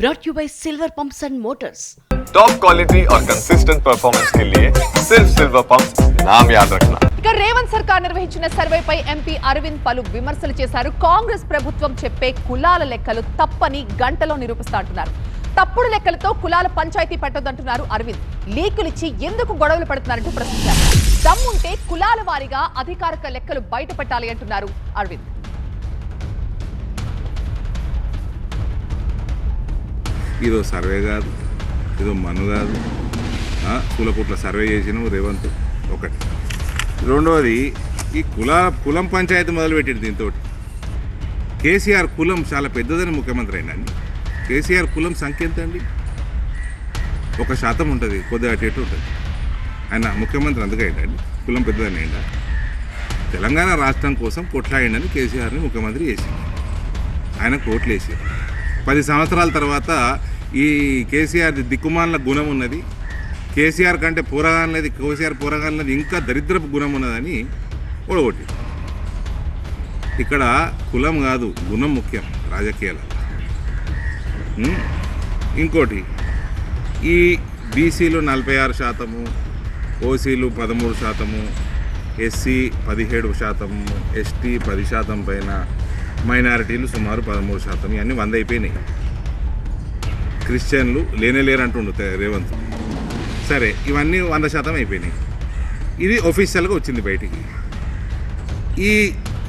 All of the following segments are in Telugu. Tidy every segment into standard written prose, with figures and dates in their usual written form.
brought you by Silver Pumps and Motors. Top quality और कंसिस्टेंट परफॉर्मेंस के लिए सिर्फ सिल्वर पंप्स नाम याद रखना। ఇక రేవంత్ సర్కార్ నిర్వహించిన సర్వేపై ఎంపీ అరవింద్ పలు విమర్శలు చేశారు. కాంగ్రెస్ ప్రభుత్వం చెప్పే కులాల లెక్కలు తప్పని గంటలో నిరూపిస్తా అంటున్నారు. తప్పుడు లెక్కలతో కులాల పంచాయతీ పెట్టొద్దంటున్నారు అరవింద్. లీకులిచ్చి ఎందుకు గొడవలు పడుతున్నారంటూ ప్రశ్నించారు. దమ్ముంటే కులాల వారీగా అధికారిక లెక్కలు బయట పెట్టాలి అంటున్నారు అరవింద్. ఇదో సర్వే కాదు, ఇదో మను కాదు, కులపుట్ల సర్వే చేసినావు రేవంత్ ఒకటి. రెండవది ఈ కులం పంచాయతీ మొదలుపెట్టింది. దీంతో కేసీఆర్ కులం చాలా పెద్దదని ముఖ్యమంత్రి అయినండి. కేసీఆర్ కులం సంఖ్య ఎంత అండి? 1% ఉంటుంది, కొద్దిగా అటు ఇటు ఉంటుంది. ఆయన ముఖ్యమంత్రి అందుకే అయిందండి, కులం పెద్దదని అయిందా? తెలంగాణ రాష్ట్రం కోసం కొట్లాడిందని కేసీఆర్ని ముఖ్యమంత్రి చేసింది. ఆయన కోట్లు వేసారు. 10 సంవత్సరాల తర్వాత ఈ కేసీఆర్ దిక్కుమాల గుణం ఉన్నది, కేసీఆర్ కంటే పోరగానలేదు, కేసీఆర్ పోరగానలేదు ఇంకా దరిద్రపు గుణం ఉన్నదని ఓడగొట్టి. ఇక్కడ కులం కాదు, గుణం ముఖ్యం రాజకీయాలలో. ఇంకోటి, ఈ బీసీలు 46%, ఓసీలు 13%, ఎస్సీ 17%, ఎస్టీ 10% పైన, మైనారిటీలు సుమారు 13%. ఇవన్నీ 100 అయిపోయినాయి. క్రిస్టియన్లు లేనేలేరు అంటుండు రేవంత్. సరే, ఇవన్నీ 100% అయిపోయినాయి. ఇది ఒఫీషియల్గా వచ్చింది బయటికి. ఈ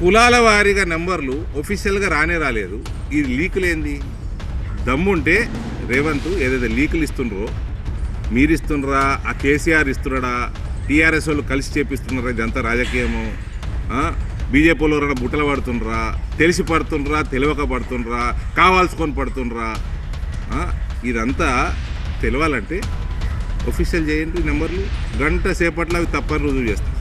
కులాల వారీగా నెంబర్లు ఒఫీషియల్గా రాలేదు. ఈ లీకులు ఏంది? దమ్ముంటే రేవంత్ ఏదైతే లీకులు ఇస్తుండ్రో, మీరు ఇస్తుండ్రా, ఆ కేసీఆర్ ఇస్తున్నాడా, టీఆర్ఎస్ వాళ్ళు కలిసి చేపిస్తున్నారా, ఇదంతా రాజకీయము, బీజేపీ వాళ్ళు బుట్టలు పడుతుండ్రా, తెలిసి పడుతుండ్రా, తెలియక పడుతుండ్రా, కావాల్సుకొని పడుతుండ్రా, ఇదంతా తెలియాలంటే ఒఫీషియల్ చేయండి నెంబర్లు. గంట సేపట్లో అవి తప్పని రుజువు చేస్తారు.